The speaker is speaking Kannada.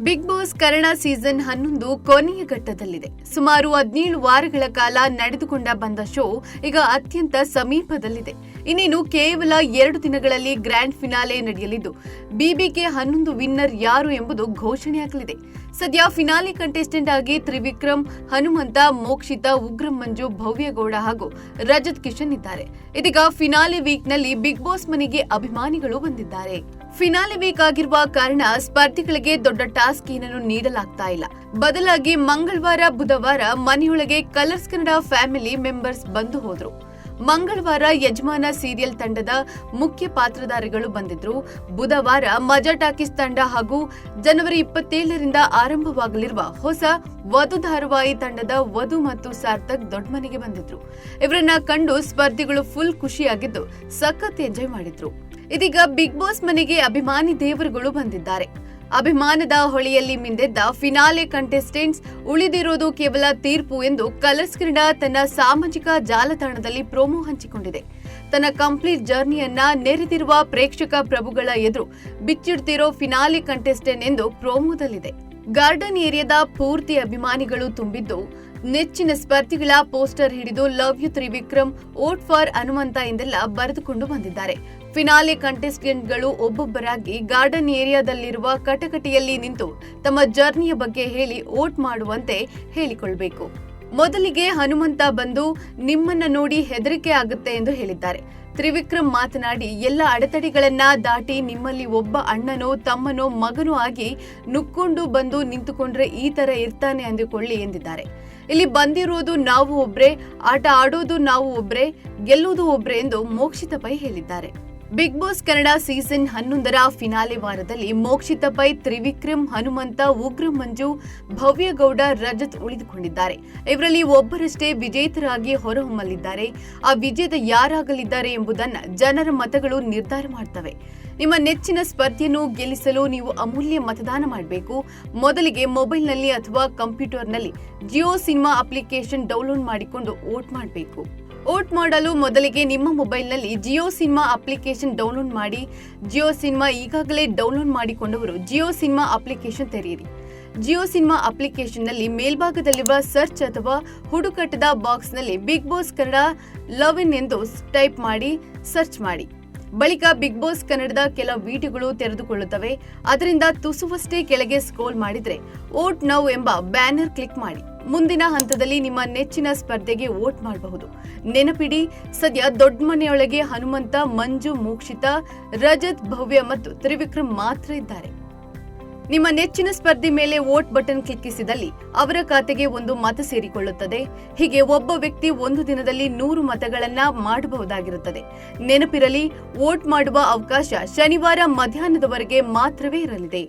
ಬಿಗ್ ಬಾಸ್ ಕನ್ನಡ ಸೀಸನ್ 11 ಕೊನೆಯ ಘಟ್ಟದಲ್ಲಿದೆ. ಸುಮಾರು 17 ವಾರಗಳ ಕಾಲ ನಡೆದುಕೊಂಡ ಬಂದ ಶೋ ಈಗ ಅತ್ಯಂತ ಸಮೀಪದಲ್ಲಿದೆ. ಇನ್ನೇನು ಕೇವಲ 2 ದಿನಗಳಲ್ಲಿ ಗ್ರ್ಯಾಂಡ್ ಫಿನಾಲೆ ನಡೆಯಲಿದ್ದು ಬಿಬಿಕೆ 11 ವಿನ್ನರ್ ಯಾರು ಎಂಬುದು ಘೋಷಣೆಯಾಗಲಿದೆ. ಸದ್ಯ ಫಿನಾಲೆ ಕಂಟೆಸ್ಟೆಂಟ್ ಆಗಿ ತ್ರಿವಿಕ್ರಮ್, ಹನುಮಂತ, ಮೋಕ್ಷಿತಾ, ಉಗ್ರಂ ಮಂಜು, ಭವ್ಯಗೌಡ ಹಾಗೂ ರಜತ್ ಕಿಶನ್ ಇದ್ದಾರೆ. ಇದೀಗ ಫಿನಾಲೆ ವೀಕ್ ನಲ್ಲಿ ಬಿಗ್ ಬಾಸ್ ಮನೆಗೆ ಅಭಿಮಾನಿಗಳು ಬಂದಿದ್ದಾರೆ. ಫಿನಾಲೆ ವೀಕ್ ಆಗಿರುವ ಕಾರಣ ಸ್ಪರ್ಧಿಗಳಿಗೆ ದೊಡ್ಡ ಟಾಸ್ಕ್ ಏನನ್ನು ನೀಡಲಾಗ್ತಾ ಇಲ್ಲ. ಬದಲಾಗಿ ಮಂಗಳವಾರ, ಬುಧವಾರ ಮನೆಯೊಳಗೆ ಕಲರ್ಸ್ ಕನ್ನಡ ಫ್ಯಾಮಿಲಿ ಮೆಂಬರ್ಸ್ ಬಂದು ಹೋದ್ರು. ಮಂಗಳವಾರ ಯಜಮಾನ ಸೀರಿಯಲ್ ತಂಡದ ಮುಖ್ಯ ಪಾತ್ರಧಾರಿಗಳು ಬಂದಿದ್ರು. ಬುಧವಾರ ಮಜಾ ಟಾಕೀಸ್ ತಂಡ ಹಾಗೂ ಜನವರಿ 27ರಿಂದ ಆರಂಭವಾಗಲಿರುವ ಹೊಸ ವಧು ಧಾರಾವಾಹಿ ತಂಡದ ವಧು ಮತ್ತು ಸಾರ್ಥಕ್ ದೊಡ್ಡಮನೆಗೆ ಬಂದಿದ್ರು. ಇವರನ್ನ ಕಂಡು ಸ್ಪರ್ಧಿಗಳು ಫುಲ್ ಖುಷಿಯಾಗಿದ್ದು ಸಖತ್ ಎಂಜಾಯ್ ಮಾಡಿದ್ರು. ಇದೀಗ ಬಿಗ್ ಬಾಸ್ ಮನೆಗೆ ಅಭಿಮಾನಿ ದೇವರುಗಳು ಬಂದಿದ್ದಾರೆ. ಅಭಿಮಾನದ ಹೊಳೆಯಲ್ಲಿ ಮಿಂದೆದ್ದ ಫಿನಾಲೆ ಕಂಟೆಸ್ಟೆಂಟ್ಸ್ ಉಳಿದಿರೋದು ಕೇವಲ ತೀರ್ಪು ಎಂದು ಕಲರ್ಸ್ ಕನ್ನಡ ತನ್ನ ಸಾಮಾಜಿಕ ಜಾಲತಾಣದಲ್ಲಿ ಪ್ರೋಮೋ ಹಂಚಿಕೊಂಡಿದೆ. ತನ್ನ ಕಂಪ್ಲೀಟ್ ಜರ್ನಿಯನ್ನ ನೆರೆದಿರುವ ಪ್ರೇಕ್ಷಕ ಪ್ರಭುಗಳ ಎದುರು ಬಿಚ್ಚಿಡ್ತಿರೋ ಫಿನಾಲೆ ಕಂಟೆಸ್ಟೆಂಟ್ ಎಂದು ಪ್ರೋಮೋದಲ್ಲಿದೆ. ಗಾರ್ಡನ್ ಏರಿಯಾದ ಪೂರ್ತಿ ಅಭಿಮಾನಿಗಳು ತುಂಬಿದ್ದು ನೆಚ್ಚಿನ ಸ್ಪರ್ಧಿಗಳ ಪೋಸ್ಟರ್ ಹಿಡಿದು love you Trivikram, vote for Hanumantha ಎಂದೆಲ್ಲ ಬರೆದುಕೊಂಡು ಬಂದಿದ್ದಾರೆ. ಫಿನಾಲೆ ಕಂಟೆಸ್ಟೆಂಟ್ಗಳು ಒಬ್ಬೊಬ್ಬರಾಗಿ ಗಾರ್ಡನ್ ಏರಿಯಾದಲ್ಲಿರುವ ಕಟಕಟಿಯಲ್ಲಿ ನಿಂತು ತಮ್ಮ ಜರ್ನಿಯ ಬಗ್ಗೆ ಹೇಳಿ ವೋಟ್ ಮಾಡುವಂತೆ ಹೇಳಿಕೊಳ್ಬೇಕು. ಮೊದಲಿಗೆ ಹನುಮಂತ ಬಂದು ನಿಮ್ಮನ್ನ ನೋಡಿ ಹೆದರಿಕೆ ಆಗುತ್ತೆ ಎಂದು ಹೇಳಿದ್ದಾರೆ. ತ್ರಿವಿಕ್ರಮ್ ಮಾತನಾಡಿ ಎಲ್ಲ ಅಡೆತಡೆಗಳನ್ನ ದಾಟಿ ನಿಮ್ಮಲ್ಲಿ ಒಬ್ಬ ಅಣ್ಣನೋ ತಮ್ಮನೋ ಮಗನೋ ಆಗಿ ನುಕ್ಕೊಂಡು ಬಂದು ನಿಂತುಕೊಂಡ್ರೆ ಈ ತರ ಇರ್ತಾನೆ ಅಂದುಕೊಳ್ಳಿ ಎಂದಿದ್ದಾರೆ. ಇಲ್ಲಿ ಬಂದಿರೋದು ನಾವು ಒಬ್ರೆ, ಆಟ ಆಡೋದು ನಾವು ಒಬ್ರೆ, ಗೆಲ್ಲುವುದು ಒಬ್ರೆ ಎಂದು ಮೋಕ್ಷಿತಾ ಪೈ ಹೇಳಿದ್ದಾರೆ. ಬಿಗ್ ಬಾಸ್ ಕನ್ನಡ ಸೀಸನ್ 11ರ ಫಿನಾಲೆ ವಾರದಲ್ಲಿ ಮೋಕ್ಷಿತಾ ಪೈ, ತ್ರಿವಿಕ್ರಮ್, ಹನುಮಂತ, ಉಗ್ರಂ ಮಂಜು, ಭವ್ಯಗೌಡ, ರಜತ್ ಉಳಿದುಕೊಂಡಿದ್ದಾರೆ. ಇವರಲ್ಲಿ ಒಬ್ಬರಷ್ಟೇ ವಿಜೇತರಾಗಿ ಹೊರಹೊಮ್ಮಲಿದ್ದಾರೆ. ಆ ವಿಜೇತ ಯಾರಾಗಲಿದ್ದಾರೆ ಎಂಬುದನ್ನು ಜನರ ಮತಗಳು ನಿರ್ಧಾರ ಮಾಡ್ತವೆ. ನಿಮ್ಮ ನೆಚ್ಚಿನ ಸ್ಪರ್ಧೆಯನ್ನು ಗೆಲ್ಲಿಸಲು ನೀವು ಅಮೂಲ್ಯ ಮತದಾನ ಮಾಡಬೇಕು. ಮೊದಲಿಗೆ ಮೊಬೈಲ್ನಲ್ಲಿ ಅಥವಾ ಕಂಪ್ಯೂಟರ್ನಲ್ಲಿ ಜಿಯೋ ಸಿನಿಮಾ ಅಪ್ಲಿಕೇಶನ್ ಡೌನ್ಲೋಡ್ ಮಾಡಿಕೊಂಡು ವೋಟ್ ಮಾಡಬೇಕು. ವೋಟ್ ಮಾಡಲು ಮೊದಲಿಗೆ ನಿಮ್ಮ ಮೊಬೈಲ್ನಲ್ಲಿ ಜಿಯೋ ಸಿನಿಮಾ ಅಪ್ಲಿಕೇಶನ್ ಡೌನ್ಲೋಡ್ ಮಾಡಿ. ಜಿಯೋ ಸಿನಿಮಾ ಈಗಾಗಲೇ ಡೌನ್ಲೋಡ್ ಮಾಡಿಕೊಂಡವರು ಜಿಯೋ ಸಿನಿಮಾ ಅಪ್ಲಿಕೇಶನ್ ತೆರೆಯಿರಿ. ಜಿಯೋ ಸಿನಿಮಾ ಅಪ್ಲಿಕೇಶನ್ನಲ್ಲಿ ಮೇಲ್ಭಾಗದಲ್ಲಿರುವ ಸರ್ಚ್ ಅಥವಾ ಹುಡುಕಾಟದ ಬಾಕ್ಸ್ನಲ್ಲಿ ಬಿಗ್ ಬಾಸ್ ಕನ್ನಡ ಲವ್ ಎಂದು ಟೈಪ್ ಮಾಡಿ ಸರ್ಚ್ ಮಾಡಿ. ಬಳಿಕ ಬಿಗ್ ಬಾಸ್ ಕನ್ನಡದ ಕೆಲ ವಿಡಿಯೋಗಳು ತೆರೆದುಕೊಳ್ಳುತ್ತವೆ. ಅದರಿಂದ ತುಸುವಷ್ಟೇ ಕೆಳಗೆ ಸ್ಕ್ರೋಲ್ ಮಾಡಿದ್ರೆ ವೋಟ್ ನೌ ಎಂಬ ಬ್ಯಾನರ್ ಕ್ಲಿಕ್ ಮಾಡಿ. ಮುಂದಿನ ಹಂತದಲ್ಲಿ ನಿಮ್ಮ ನೆಚ್ಚಿನ ಸ್ಪರ್ಧೆಗೆ ವೋಟ್ ಮಾಡಬಹುದು. ನೆನಪಿಡಿ, ಸದ್ಯ ದೊಡ್ಡ ಮನೆಯೊಳಗೆ ಹನುಮಂತ, ಮಂಜು, ಮೋಕ್ಷಿತಾ, ರಜತ್, ಭವ್ಯ ಮತ್ತು ತ್ರಿವಿಕ್ರಮ್ ಮಾತ್ರ ಇದ್ದಾರೆ. ನಿಮ್ಮ ನೆಚ್ಚಿನ ಸ್ಪರ್ಧೆ ಮೇಲೆ ವೋಟ್ ಬಟನ್ ಕ್ಲಿಕ್ಕಿಸಿದಲ್ಲಿ ಅವರ ಖಾತೆಗೆ ಒಂದು ಮತ ಸೇರಿಕೊಳ್ಳುತ್ತದೆ. ಹೀಗೆ ಒಬ್ಬ ವ್ಯಕ್ತಿ ಒಂದು ದಿನದಲ್ಲಿ 100 ಮತಗಳನ್ನ ಮಾಡಬಹುದಾಗಿರುತ್ತದೆ. ನೆನಪಿರಲಿ, ವೋಟ್ ಮಾಡುವ ಅವಕಾಶ ಶನಿವಾರ ಮಧ್ಯಾಹ್ನದವರೆಗೆ ಮಾತ್ರವೇ ಇರಲಿದೆ.